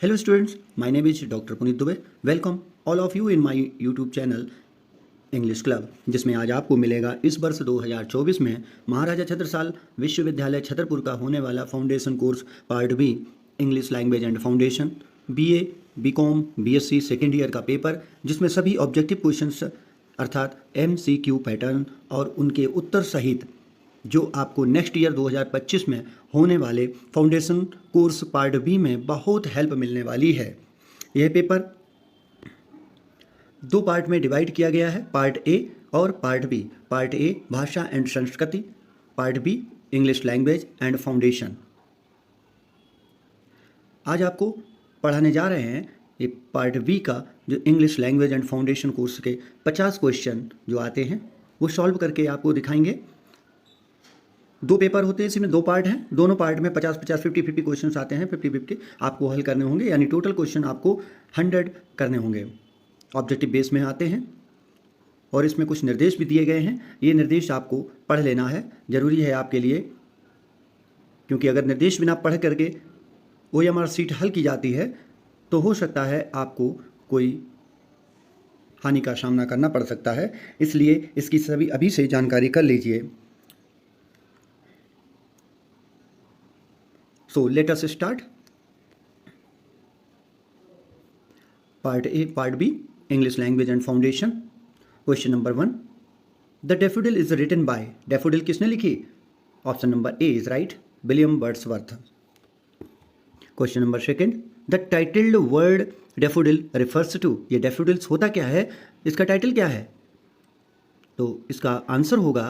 Hello students, my name is Dr. Puneet Dubey. Welcome all of you in my YouTube channel English club, जिसमें आज आपको मिलेगा इस वर्ष 2024 में महाराजा छत्रसाल विश्वविद्यालय छतरपुर का होने वाला foundation course part B English language and foundation BA, BCom, BSc second year का पेपर, जिसमें सभी ऑब्जेक्टिव क्वेश्चंस अर्थात MCQ पैटर्न और उनके उत्तर सहित जो आपको नेक्स्ट ईयर 2025 में होने वाले फाउंडेशन कोर्स पार्ट बी में बहुत हेल्प मिलने वाली है। यह पेपर दो पार्ट में डिवाइड किया गया है, पार्ट ए और पार्ट बी। पार्ट ए भाषा एंड संस्कृति, part B English language and foundation. आज आपको पढ़ाने जा रहे हैं ये पार्ट बी का जो English language and foundation course के 50 क्वेश्चन जो आते हैं वो सॉल्व करके आपको दिखाएंगे। दो पेपर होते हैं, इसमें दो पार्ट हैं, दोनों पार्ट में 50-50, 50-50 क्वेश्चन आते हैं। 50-50 आपको हल करने होंगे, यानी टोटल क्वेश्चन आपको 100 करने होंगे। ऑब्जेक्टिव बेस में आते हैं और इसमें कुछ निर्देश भी दिए गए हैं। ये निर्देश आपको पढ़ लेना है, ज़रूरी है आपके लिए, क्योंकि अगर निर्देश बिना पढ़ करके OMR सीट हल की जाती है तो हो सकता है आपको कोई हानि का सामना करना पड़ सकता है। इसलिए इसकी सभी अभी से जानकारी कर लीजिए। So let us start. Part A, Part B, English Language and Foundation. Question number 1. The Daffodil is written by. Daffodil किसने लिखी? Option number A is right. William Wordsworth. Question number 2. The titled word daffodil refers to. ये daffodils होता क्या है? इसका title क्या है? तो इसका आंसर होगा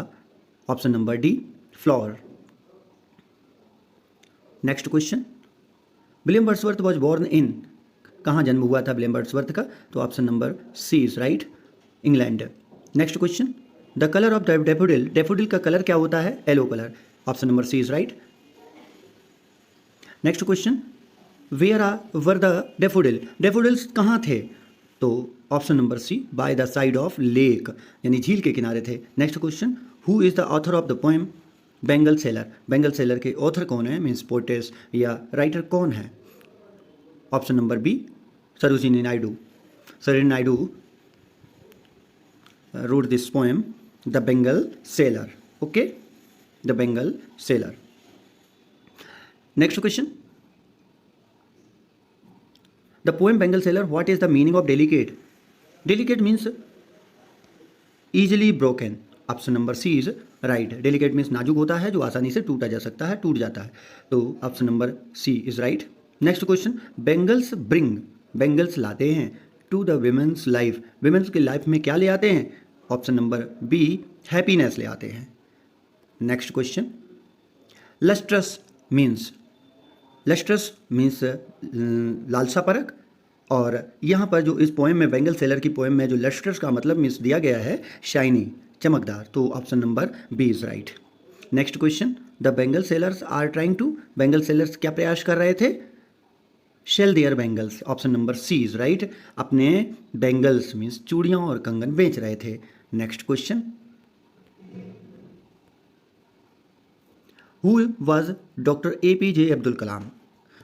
option number D, flower. Next question, William Wordsworth was born in, कहाँ जन्म हुआ था विलियम वर्ड्सवर्थ का? तो option number C is right, England. Next question, the colour of daffodil, daffodil का कलर क्या होता है? Yellow colour. Option number C is right. Next question, where were the daffodil, daffodils कहाँ थे? तो option number C, by the side of lake, यानी झील के किनारे थे। Next question, who is the author of the poem bangle seller, bangle seller के author कौन है, मीन्स पोएटेस या राइटर कौन है? Option number B, Sarojini Naidu. Sarojini Naidu wrote this poem The Bengal Sailor. Okay, The Bengal Sailor. Next question, the poem Bengal Sailor, what is the meaning of delicate? Delicate means easily broken. Option number C is right. Delicate means नाजुक होता है, जो आसानी से टूटा जा सकता है, टूट जाता है। तो option number C is right. Next question, bangles bring, bangles लाते हैं to the women's life, women's की लाइफ में क्या ले आते हैं? ऑप्शन नंबर बी, हैप्पीनेस ले आते हैं। Next question, lustrous means, lustrous means लालसा परक, और यहाँ पर जो इस पोएम में बेंगल सेलर की पोएम में जो लस्ट्रस का मतलब मीन्स दिया गया है शाइनी, चमकदार। तो option number B is right. Next question, the bangle sellers are trying to, bangle sellers क्या प्रयास कर रहे थे? Sell their bangles. Option number C is right, अपने बेंगल्स मीन्स चूड़ियां और कंगन बेच रहे थे। Next question, who was doctor APJ Abdul Kalam,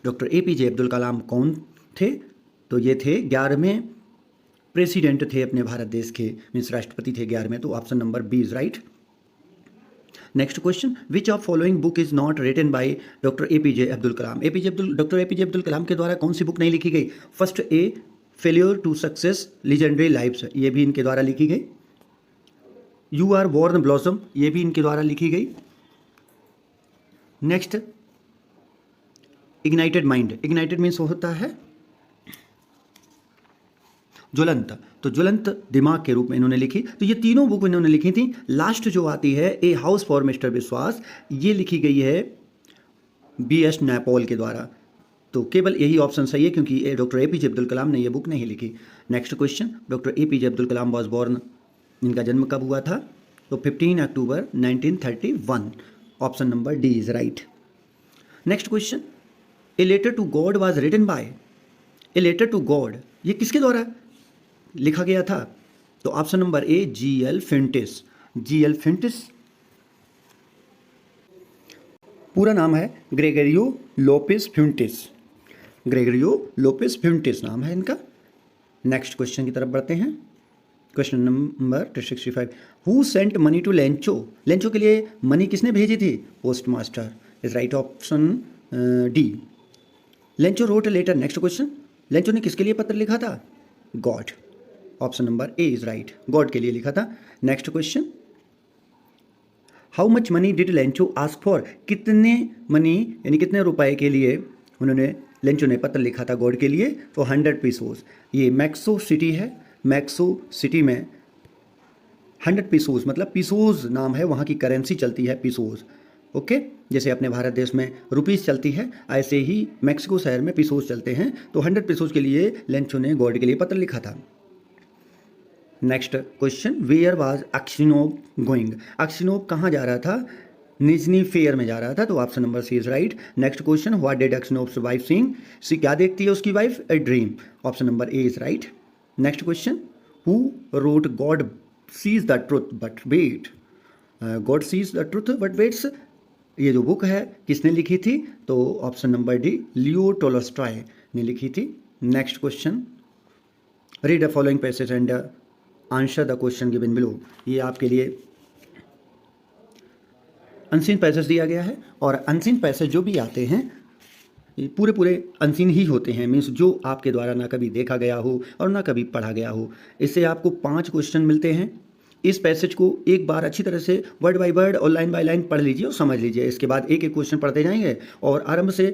doctor APJ Abdul Kalam कौन थे? तो ये थे 11वें प्रेसिडेंट थे अपने भारत देश के, मीन्स राष्ट्रपति थे 11वें। तो option number B is right. Next question, which of following book is not written by doctor APJ Abdul Kalam, doctor APJ Abdul Kalam के द्वारा कौन सी बुक नहीं लिखी गई? First A, failure to success legendary lives, ये भी इनके द्वारा लिखी गई। यू आर बॉर्न ब्लॉसम, ये भी इनके द्वारा लिखी गई। Next, ignited mind, ignited means होता है ज्वलंत, तो ज्वलंत दिमाग के रूप में इन्होंने लिखी। तो ये तीनों बुक इन्होंने लिखी थी। लास्ट जो आती है ए हाउस फॉर मिस्टर विश्वास, ये लिखी गई है BS नैपॉल के द्वारा। तो केवल यही ऑप्शन सही है, क्योंकि डॉक्टर APJ अब्दुल कलाम ने ये बुक नहीं लिखी। Next question, doctor APJ Abdul Kalam was born, इनका जन्म कब हुआ था? तो 15 अक्टूबर 1931। Option number D is right. Next question, a letter to God was written by, a letter to God ये किसके द्वारा लिखा गया था? तो option number A, GL Fuentes. GL Fuentes पूरा नाम है ग्रेगरियो लोपेस फ्यूंटिस। ग्रेगरियो लोपेस फ्यूंटेस नाम है इनका। नेक्स्ट क्वेश्चन की तरफ बढ़ते हैं। Question number 265, who sent money to Lencho? Lencho के लिए मनी किसने भेजी थी? Post master is right option D. Lencho wrote letter. Next question, Lencho ने किसके लिए पत्र लिखा था? God. Option number A is right, God के लिए लिखा था। Next question, how much money did Lencho ask for? कितने मनी यानी कितने रुपए के लिए उन्होंने लेंचो ने पत्र लिखा था गॉड के लिए? तो 100 पीसोस। ये मैक्सो सिटी है, मैक्सो सिटी में 100 पीसोस मतलब पीसोस नाम है, वहाँ की करेंसी चलती है पीसोस। ओके, जैसे अपने भारत देश में रुपीस चलती है, ऐसे ही मैक्सिको शहर में पीसोस चलते हैं। तो 100 पीसोस के लिए लेंचो ने गॉड के लिए पत्र लिखा था। Next question, where was Aksionov going? Aksionov कहाँ जा रहा था? निजनी फेयर में जा रहा था। तो option number C is right. Next question, what did Aksionov's wife seeing? See क्या देखती है उसकी wife? A dream. Option number A is right. Next question, who wrote God sees the truth but wait? God sees the truth but waits, ये जो book है किसने लिखी थी? तो option number D, Leo Tolstoy ने लिखी थी। Next question, read the following passage and answer the question given below. ये आपके लिए अनसीन पैसेज दिया गया है, और अनसीन पैसेज जो भी आते हैं ये पूरे अनसीन ही होते हैं, मीन्स जो आपके द्वारा ना कभी देखा गया हो और ना कभी पढ़ा गया हो। इससे आपको 5 क्वेश्चन मिलते हैं। इस पैसेज को एक बार अच्छी तरह से वर्ड बाय वर्ड और लाइन बाय लाइन पढ़ लीजिए और समझ लीजिए। इसके बाद एक एक क्वेश्चन पढ़ते जाएंगे और आरंभ से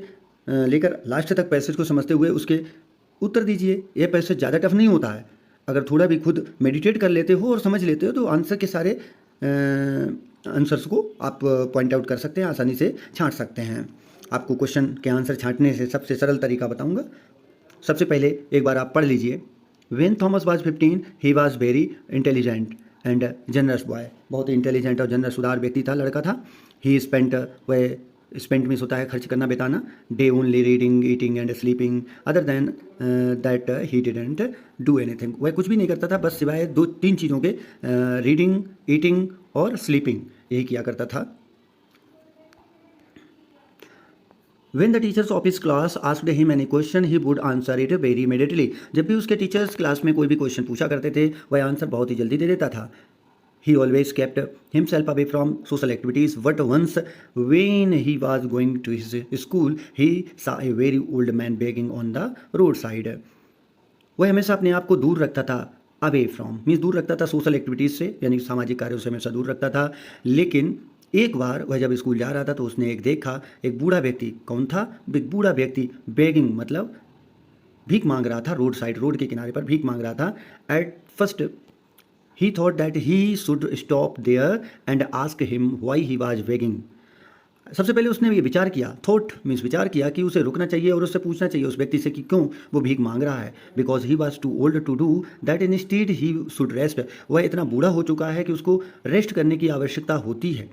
लेकर लास्ट तक पैसेज को समझते हुए उसके उत्तर दीजिए। यह पैसेज ज़्यादा टफ नहीं होता है। अगर थोड़ा भी खुद मेडिटेट कर लेते हो और समझ लेते हो तो आंसर के सारे आंसर्स को आप पॉइंट आउट कर सकते हैं, आसानी से छांट सकते हैं। आपको क्वेश्चन के आंसर छांटने से सबसे सरल तरीका बताऊंगा। सबसे पहले एक बार आप पढ़ लीजिए, when Thomas was 15 he was very intelligent and generous boy. बहुत ही इंटेलिजेंट और जनरस उदार व्यक्ति था, लड़का था। ही स्पेंट, वह स्पेंट मीन्स होता है खर्च करना, बिताना। Day only reading eating and sleeping, other than that he didn't do anything. वह कुछ भी नहीं करता था, बस सिवाय 2-3 चीज़ों के, रीडिंग, ईटिंग और स्लीपिंग, यही किया करता था। When the teachers of his class asked him any question, he would answer it very immediately. जब भी उसके टीचर्स क्लास में कोई भी क्वेश्चन पूछा करते थे, वह आंसर बहुत ही जल्दी दे देता था। He always kept himself away from social activities. But once, when he was going to his school, he saw a very old man begging on the roadside. वह हमेशा अपने आप को दूर रखता था, अवे फ्रॉम मीन्स दूर रखता था सोशल एक्टिविटीज़ से, यानी सामाजिक कार्यों से हमेशा दूर रखता था। लेकिन एक बार वह जब स्कूल जा रहा था तो उसने एक देखा, एक बूढ़ा व्यक्ति। कौन था? एक बूढ़ा व्यक्ति, बेगिंग मतलब भीख मांग रहा था, रोड साइड, रोड के किनारे पर भीख मांग रहा था। At first he thought that he should stop there and ask him why he was begging. सबसे पहले उसने ये विचार किया, थॉट मीन्स विचार किया कि उसे रुकना चाहिए और उससे पूछना चाहिए उस व्यक्ति से कि क्यों वो भीख मांग रहा है। Because he was too old to do that, instead he should rest. वह इतना बूढ़ा हो चुका है कि उसको रेस्ट करने की आवश्यकता होती है।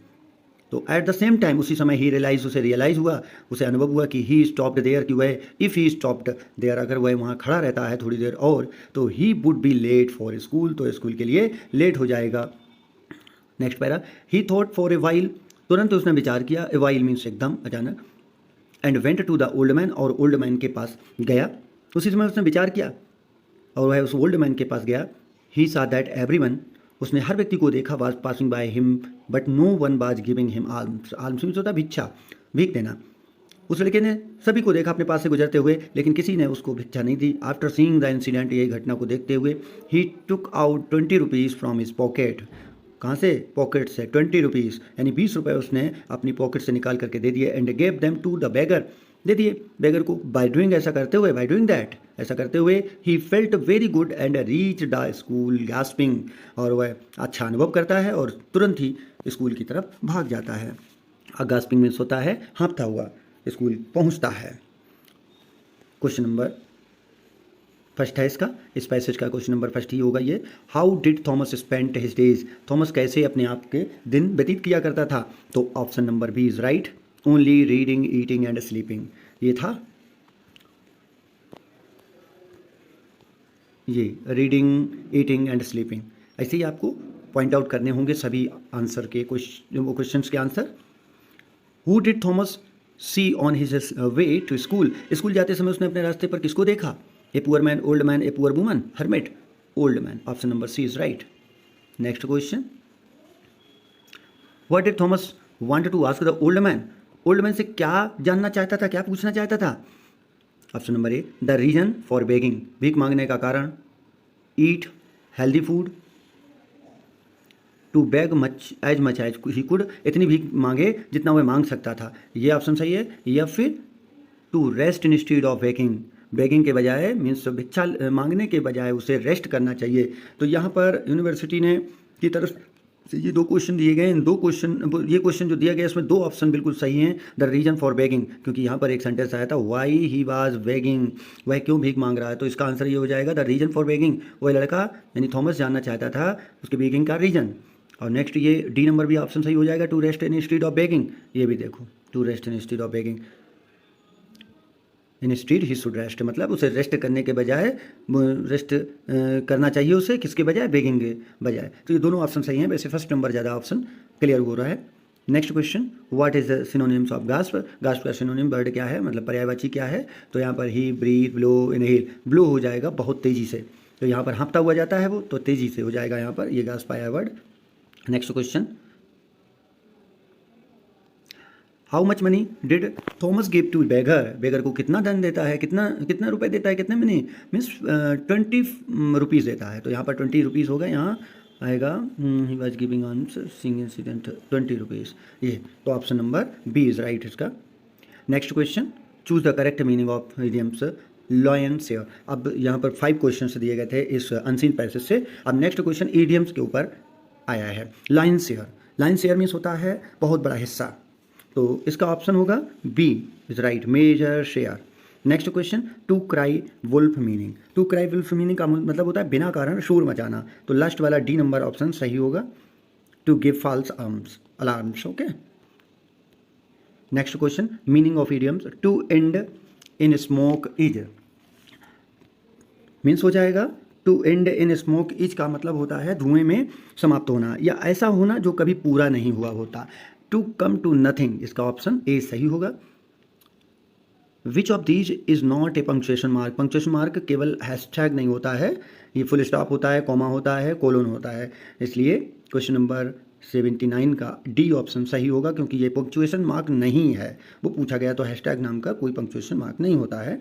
तो एट द सेम टाइम उसी समय उसे रियलाइज़ हुआ, उसे अनुभव हुआ कि ही स्टॉप्ड देयर, कि वह इफ़ ही स्टॉप्ड देयर, अगर वह वहाँ खड़ा रहता है थोड़ी देर और, तो he would be late for school, तो स्कूल के लिए लेट हो जाएगा। Next para, he thought for a while, तुरंत उसने विचार किया, ए वाइल मीन्स एकदम अचानक, and went to the old man, और ओल्ड मैन के पास गया। उसी समय उसने विचार किया और वह उस ओल्ड मैन के पास गया। ही सा दैट एवरीवन, उसने हर व्यक्ति को देखा, was passing by him but no one was giving him alms. Alms means होता भिक्षा, भीख देना। उस लड़के ने सभी को देखा अपने पास से गुजरते हुए, लेकिन किसी ने उसको भिक्षा नहीं दी। आफ्टर सीइंग द इंसिडेंट, ये घटना को देखते हुए, he took out 20 rupees from his pocket. कहाँ से? पॉकेट से। 20 रुपीज़ यानी 20 रुपये उसने अपनी पॉकेट से निकाल करके दे दिए। And gave them to the beggar, दे दिए बेगर को। बाय डूइंग, ऐसा करते हुए, बाय डूइंग दैट, ऐसा करते हुए, he felt very good and reach the school gasping, और वह अच्छा अनुभव करता है और तुरंत ही स्कूल की तरफ भाग जाता है। गैस्पिंग मीन्स होता है हाँफता हुआ, स्कूल पहुंचता है। क्वेश्चन नंबर फर्स्ट है इसका, इस पैसेज का क्वेश्चन नंबर फर्स्ट ही होगा ये। How did Thomas spend his days? Thomas कैसे अपने आप के दिन व्यतीत किया करता था? तो option number B is right, only reading eating and sleeping. ये था, ये रीडिंग ईटिंग एंड स्लीपिंग। ऐसे ही आपको पॉइंट आउट करने होंगे सभी आंसर के क्वेश्चंस के answer. Who did Thomas see on his way to school, school जाते समय उसने अपने रास्ते पर किसको देखा? A poor man, old man, a poor woman, hermit, old man. Option number C is right. Next question, what did Thomas wanted to ask the old man, old man से क्या जानना चाहता था, क्या पूछना चाहता था? Option number A, the reason for begging, भीख मांगने का कारण, eat healthy food, to beg much as he could, इतनी भीख मांगे जितना वह मांग सकता था, ये ऑप्शन सही है। या फिर to rest instead of begging, begging के बजाय मीन्स भिक्षा मांगने के बजाय उसे रेस्ट करना चाहिए। तो यहाँ पर यूनिवर्सिटी ने की तरफ से ये दो क्वेश्चन दिए गए, इन दो क्वेश्चन, ये क्वेश्चन जो दिया गया इसमें दो ऑप्शन बिल्कुल सही हैं। द रीजन फॉर बेगिंग, क्योंकि यहाँ पर एक सेंटेंस आया था वाई ही वाज बेगिंग, वह क्यों भीख मांग रहा है, तो इसका आंसर ये हो जाएगा द रीजन फॉर बेगिंग, वह लड़का यानी थॉमस जानना चाहता था उसके बेगिंग का रीजन। और नेक्स्ट ये डी नंबर भी ऑप्शन सही हो जाएगा, to rest instead of begging, ये भी देखो to rest instead of begging, instead he should rest, मतलब उसे रेस्ट करने के बजाय रेस्ट करना चाहिए उसे, किसके बजाय? बेगिंग के बजाय। तो ये दोनों ऑप्शन सही हैं, वैसे फर्स्ट नंबर ज़्यादा ऑप्शन क्लियर हो रहा है। Next question, what is the synonyms of gasp, gasp का सिनोनिम वर्ड क्या है, मतलब पर्यायवाची क्या है? तो यहाँ पर ही, ब्रीथ, ब्लो, इनहेल, ब्लो हो जाएगा बहुत तेज़ी से, तो यहाँ पर हाँफता हुआ जाता है वो, तो तेज़ी से हो जाएगा यहाँ पर ये गास्प आया word. Next question, how much money did Thomas give to beggar, beggar को कितना धन देता है, कितना कितना रुपए देता है, कितने मनी मीन्स 20 रुपीज़ देता है, तो यहाँ पर 20 रुपीज़ होगा, यहाँ आएगा he was giving on seeing incident 20 rupees, ये तो option number B is right इसका। Next question, choose the correct meaning of idioms lion share. अब यहाँ पर 5 क्वेश्चन दिए गए थे इस अनसीन पैसेज से। अब नेक्स्ट क्वेश्चन इडियम्स के ऊपर आया है। Lion share, lion share means होता है बहुत बड़ा हिस्सा, तो इसका ऑप्शन होगा B is right, major share. Next question, to cry wolf meaning, to cry wolf meaning का मतलब होता है बिना कारण शोर मचाना, तो लास्ट वाला डी नंबर ऑप्शन सही होगा, to give false alarms. Okay, next question, meaning of idioms, to end in smoke is means हो जाएगा to end in smoke is का मतलब होता है धुएं में समाप्त होना या ऐसा होना जो कभी पूरा नहीं हुआ होता। टू कम टू नथिंग, इसका ऑप्शन ए सही होगा। Which of these is not a punctuation mark, punctuation mark केवल हैशटैग नहीं होता है, ये फुल स्टॉप होता है, कॉमा होता है, कोलोन होता है, इसलिए क्वेश्चन नंबर 79 का डी ऑप्शन सही होगा, क्योंकि ये पंक्चुएशन मार्क नहीं है, वो पूछा गया तो हैशटैग नाम का कोई पंक्चुएशन मार्क नहीं होता है।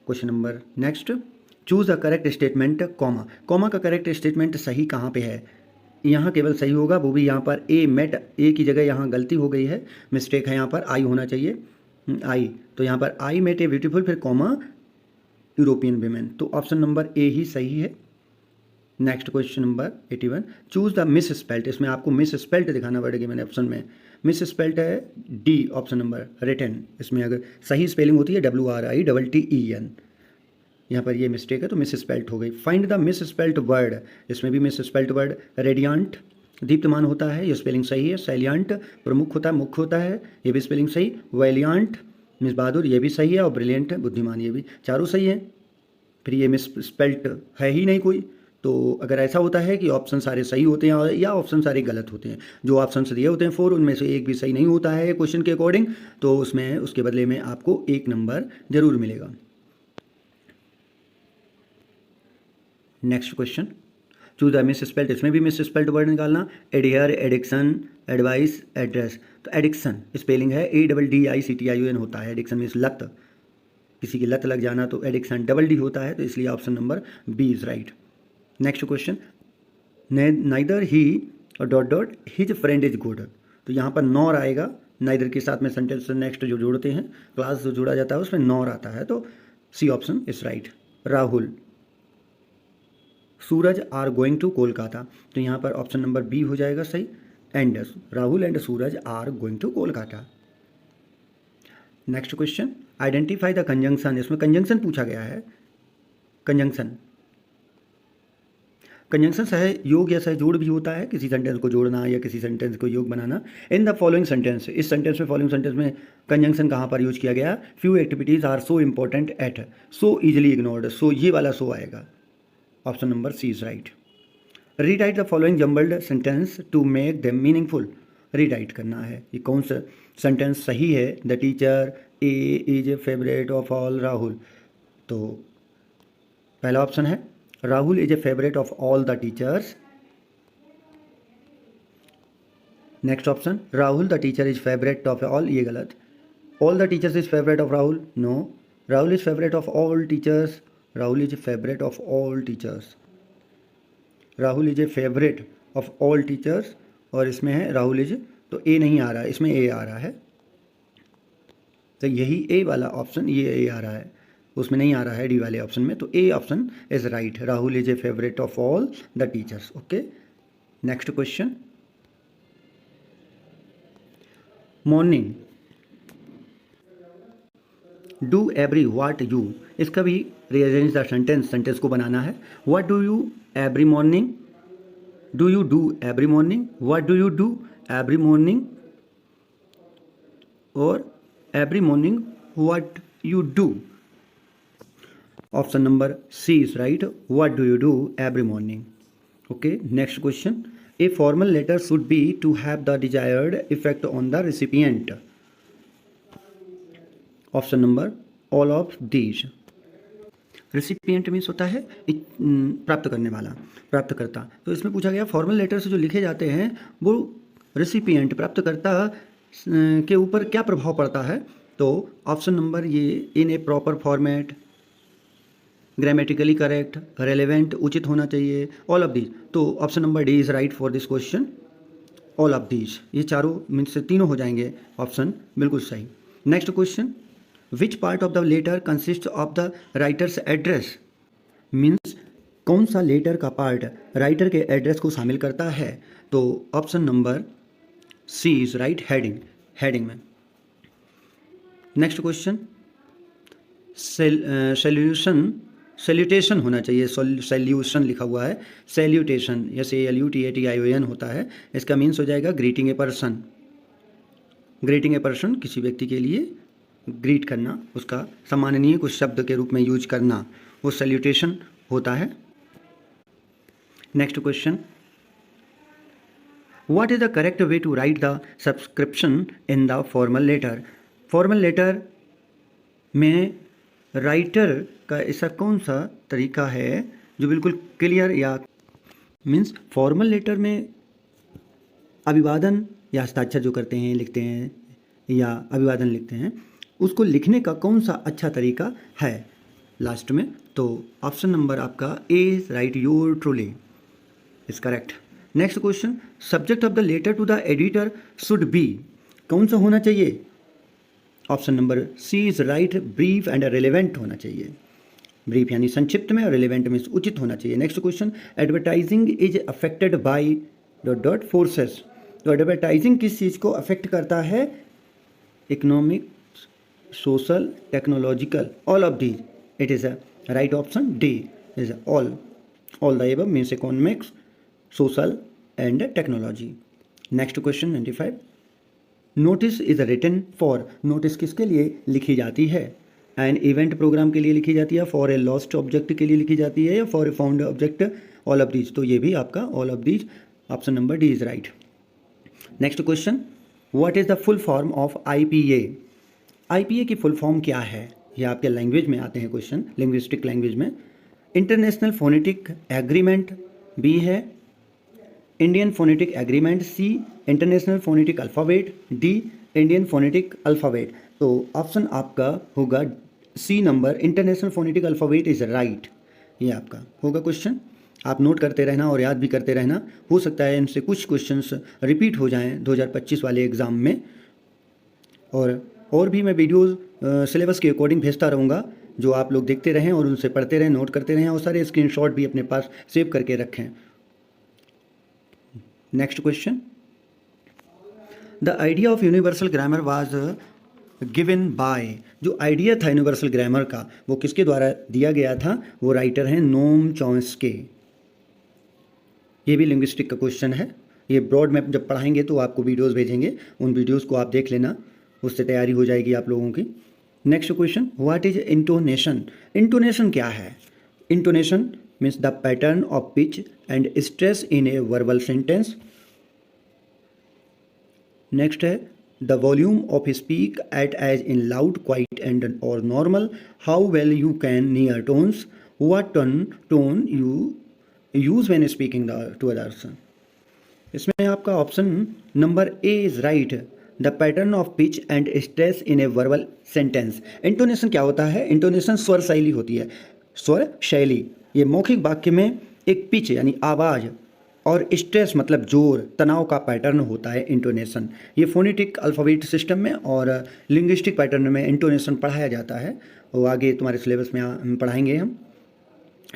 Question number next, choose the correct statement, comma, comma का करेक्ट स्टेटमेंट सही कहाँ पे है? यहाँ केवल सही होगा, वो भी यहाँ पर ए मेट, ए की जगह यहाँ गलती हो गई है, मिस्टेक है, यहाँ पर आई होना चाहिए, आई, तो यहाँ पर आई मेट ए ब्यूटीफुल, फिर कॉमा यूरोपियन वीमेन, तो ऑप्शन नंबर ए ही सही है। Next question number 81, choose the miss spelt, इसमें आपको मिस स्पेल्ट दिखाना पड़ेगी, मैंने ऑप्शन में मिस स्पेल्ट है डी ऑप्शन नंबर रिटन, इसमें अगर सही स्पेलिंग होती है WRITTEN, यहाँ पर ये मिस्टेक है तो मिस स्पेल्ट हो गई। Find the miss spelt word, इसमें भी मिस स्पेल्ट वर्ड, रेडियांट दीप्तमान होता है, ये स्पेलिंग सही है। सैलियांट प्रमुख होता है, मुख्य होता है, ये भी स्पेलिंग सही। वैलियांट मिस बहादुर, ये भी सही है, और ब्रिलियंट बुद्धिमान, ये भी चारों सही है। फिर ये मिस स्पेल्ट है ही नहीं कोई, तो अगर ऐसा होता है कि ऑप्शन सारे सही होते हैं या ऑप्शन सारे गलत होते हैं, जो ऑप्शन दिए होते हैं 4 उनमें से एक भी सही नहीं होता है क्वेश्चन के अकॉर्डिंग, तो उसमें उसके बदले में आपको 1 नंबर जरूर मिलेगा। Next question, choose the miss spelt, इसमें भी मिस स्पेल्ट वर्ड निकालना। एडियर, एडिक्शन, एडवाइस, एड्रेस, तो एडिक्शन स्पेलिंग है ADDICTION होता है, एडिक्शन मीन्स लत, किसी की लत लग जाना, तो एडिक्शन DD होता है, तो इसलिए option number B is right. Next question, neither he dot dot his friend is good, तो यहाँ पर नॉर आएगा, नाइदर के साथ में सेंटेंस नेक्स्ट जो जोड़ते हैं, क्लास जो जोड़ा जाता है उसमें नॉर आता है, तो C option is right. Rahul, Suraj are going to Kolkata, तो यहाँ पर ऑप्शन नंबर बी हो जाएगा सही, and Rahul and Suraj are going to Kolkata. Next question, identify the conjunction, इसमें कंजंक्शन पूछा गया है। कंजंक्शन, कंजंक्शन सहयोग या सहजोड़ भी होता है, किसी सेंटेंस को जोड़ना या किसी सेंटेंस को योग बनाना। इन द फॉलोइंग सेंटेंस, इस सेंटेंस में फॉलोइंग सेंटेंस में कंजंक्शन कहाँ पर यूज किया गया? Few activities are so important at so easily ignored, so ये वाला सो आएगा, option number C is right. Rewrite the following jumbled sentence to make them meaningful, rewrite करना है, ये कौन सा सेंटेंस सही है, the teacher a is a favourite of all Rahul, तो पहला ऑप्शन है Rahul is a favourite of all the teachers. Next option Rahul the teacher is favourite of all, ये गलत। All the teachers is favourite of Rahul, no. Rahul is favourite of all teachers, Rahul is favourite of all teachers, Rahul is a favourite of all teachers, और इसमें है Rahul is, तो ए नहीं आ रहा है, इसमें ए आ रहा है, तो यही ए वाला ऑप्शन, ये ए आ रहा है, उसमें नहीं आ रहा है डी वाले ऑप्शन में, तो A option is right, Rahul is a favourite of all the teachers. Okay, next question, morning, do every what you, इसका भी रीअरेंज द सेंटेंस, सेंटेंस को बनाना है। What do you every morning, do you do every morning, what do you do every morning, और every morning what you do. Option number C is right, what do you do every morning. Okay, next question, a formal letter should be to have the desired effect on the recipient. Option number all of these. Recipient means होता है प्राप्त करने वाला, प्राप्तकर्ता, तो इसमें पूछा गया फॉर्मल लेटर से जो लिखे जाते हैं वो रिसिपिएंट, प्राप्तकर्ता के ऊपर क्या प्रभाव पड़ता है, तो ऑप्शन नंबर ये in a proper format, grammatically correct, relevant, उचित होना चाहिए, ऑल ऑफ दीज, तो option number D is right for this question, all of these, ये चारों मीन्स से तीनों हो जाएंगे ऑप्शन बिल्कुल सही। Next question, which part of the letter consist of the writer's address, means कौन सा लेटर का पार्ट राइटर के एड्रेस को शामिल करता है, तो option number C is right, heading, heading में। नेक्स्ट क्वेश्चन, सॉल्यूशन, सैल्यूटेशन होना चाहिए, सॉल्यूशन लिखा हुआ है, सैल्यूटेशन, जैसे LUTATION होता है, इसका मीन्स हो जाएगा greeting a person, greeting a person, किसी व्यक्ति के लिए ग्रीट करना, उसका सम्माननीय कुछ शब्द के रूप में यूज करना, वो सैल्यूटेशन होता है। Next question, what is the correct way to write the subscription in the formal letter. Formal letter में राइटर का ऐसा कौन सा तरीका है जो बिल्कुल क्लियर, या मीन्स फॉर्मल लेटर में अभिवादन या हस्ताक्षर जो करते हैं, लिखते हैं या अभिवादन लिखते हैं, उसको लिखने का कौन सा अच्छा तरीका है लास्ट में, तो ऑप्शन नंबर आपका A is right, your truly is correct. Next question, subject of the letter to the editor should be, कौन सा होना चाहिए, option number C is right, brief and relevant होना चाहिए, ब्रीफ यानी संक्षिप्त में, और रेलेवेंट में उचित होना चाहिए। Next question, advertising is affected by dot dot forces, तो एडवर्टाइजिंग किस चीज़ को अफेक्ट करता है, economic, social, technological, all of these, it is a right option D is all, all the above means economics, social and technology. Next question 95, notice is written for, notice किसके लिए लिखी जाती है, एन इवेंट प्रोग्राम के लिए लिखी जाती है, फॉर ए लॉस्ट ऑब्जेक्ट के लिए लिखी जाती है, या for a found object, all of these, तो ये भी आपका all of these, option number D is right. Next question, what is the full form of IPA, IPA की फुल फॉर्म क्या है, ये आपके लैंग्वेज में आते हैं क्वेश्चन, लिंग्विस्टिक लैंग्वेज में। इंटरनेशनल फोनेटिक एग्रीमेंट, बी है Indian phonetic agreement, C international phonetic alphabet, D Indian phonetic alphabet, तो ऑप्शन आपका होगा C number, international phonetic alphabet is right, ये आपका होगा क्वेश्चन। आप नोट करते रहना और याद भी करते रहना, हो सकता है इनसे कुछ क्वेश्चंस रिपीट हो जाएं 2025 वाले एग्ज़ाम में, और भी मैं वीडियोस सिलेबस के अकॉर्डिंग भेजता रहूँगा, जो आप लोग देखते रहें और उनसे पढ़ते रहें, नोट करते रहें, और सारे स्क्रीनशॉट भी अपने पास सेव करके रखें। Next question, the idea of universal grammar was given by, जो आइडिया था यूनिवर्सल ग्रामर का वो किसके द्वारा दिया गया था, वो राइटर हैं नोम चॉम्स्की। ये भी लिंग्विस्टिक का क्वेश्चन है, ये ब्रॉड में जब पढ़ाएंगे तो आपको वीडियोस भेजेंगे, उन वीडियोस को आप देख लेना, उससे तैयारी हो जाएगी आप लोगों की। Next question, what is intonation, intonation क्या है, intonation means the pattern of pitch and stress in a verbal sentence. Next है the volume of speak at as in loud, quiet and और normal, how well you can near tones, what tone you use when speaking to others. इसमें आपका option number A is right, the pattern of pitch and stress in a verbal sentence. Intonation क्या होता है? Intonation स्वर शैली होती है। स्वर शैली ये मौखिक वाक्य में एक पिच यानी आवाज़ और स्ट्रेस मतलब जोर, तनाव का पैटर्न होता है इंटोनेशन। ये फोनेटिक अल्फ़ाबेट सिस्टम में और लिंग्विस्टिक पैटर्न में इंटोनेशन पढ़ाया जाता है, वो आगे तुम्हारे सिलेबस में पढ़ाएंगे हम।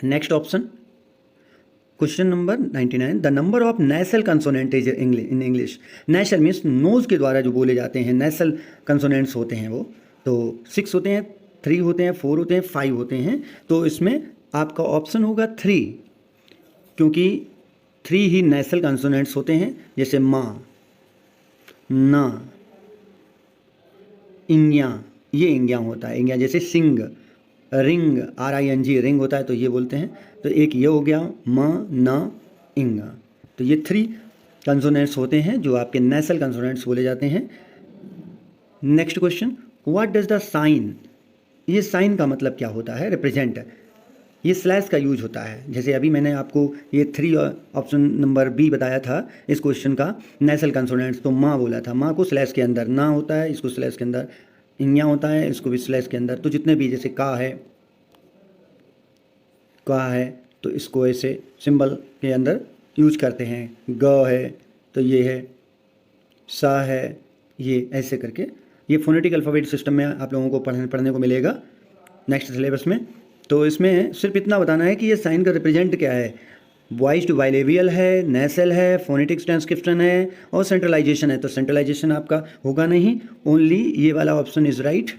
Next option, question number 99, the number of nasal consonant is in English. Nasal means nose के द्वारा जो बोले जाते हैं नेसल कंसोनेंट्स होते हैं, वो तो 6 होते हैं, 3 होते हैं, 4 होते हैं, 5 होते हैं। तो इसमें आपका ऑप्शन होगा 3, क्योंकि 3 ही नेसल कंसोनेंट्स होते हैं, जैसे माँ, ना, इंग्या, ये इंग्या होता है, इंग्या जैसे सिंग, रिंग, RING रिंग होता है तो ये बोलते हैं। तो एक ये हो गया म, न, इंगा, तो ये 3 कंसोनेंट्स होते हैं जो आपके नेसल कंसोनेंट्स बोले जाते हैं। Next question, what does the sign, ये साइन का मतलब क्या होता है? रिप्रेजेंट, ये स्लैश का यूज होता है। जैसे अभी मैंने आपको ये 3 ऑप्शन नंबर बी बताया था इस क्वेश्चन का, नेसल कंसोनेंट्स, तो माँ बोला था, माँ को स्लैश के अंदर, ना होता है इसको स्लैश के अंदर, इंग्या होता है इसको भी स्लैश के अंदर। तो जितने भी जैसे का है तो इसको ऐसे सिंबल के अंदर यूज करते हैं, ग है तो ये है, सा है, ये ऐसे करके ये फोनेटिक अल्फ़ाबेट सिस्टम में आप लोगों को पढ़ने को मिलेगा नेक्स्ट सिलेबस में। तो इसमें सिर्फ इतना बताना है कि ये साइन का रिप्रेजेंट क्या है, वॉइस टू बाइलेबियल है, नेसल है, फोनेटिक ट्रांसक्रिप्शन है और सेंट्रलाइजेशन है। तो सेंट्रलाइजेशन आपका होगा नहीं, ओनली ये वाला option is right,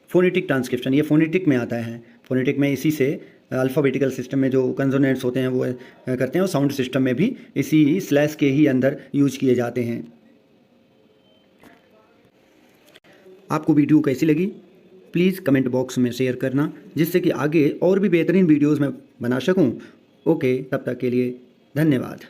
phonetic transcription, ये फोनेटिक में आता है। फोनेटिक में इसी से अल्फ़ाबेटिकल सिस्टम में जो कंसोनेंट्स होते हैं वो करते हैं, और साउंड सिस्टम में भी इसी स्लैश के ही अंदर यूज किए जाते हैं। आपको वीडियो कैसी लगी प्लीज़ कमेंट बॉक्स में शेयर करना, जिससे कि आगे और भी बेहतरीन वीडियोज़ मैं बना सकूं। ओके, तब तक के लिए धन्यवाद।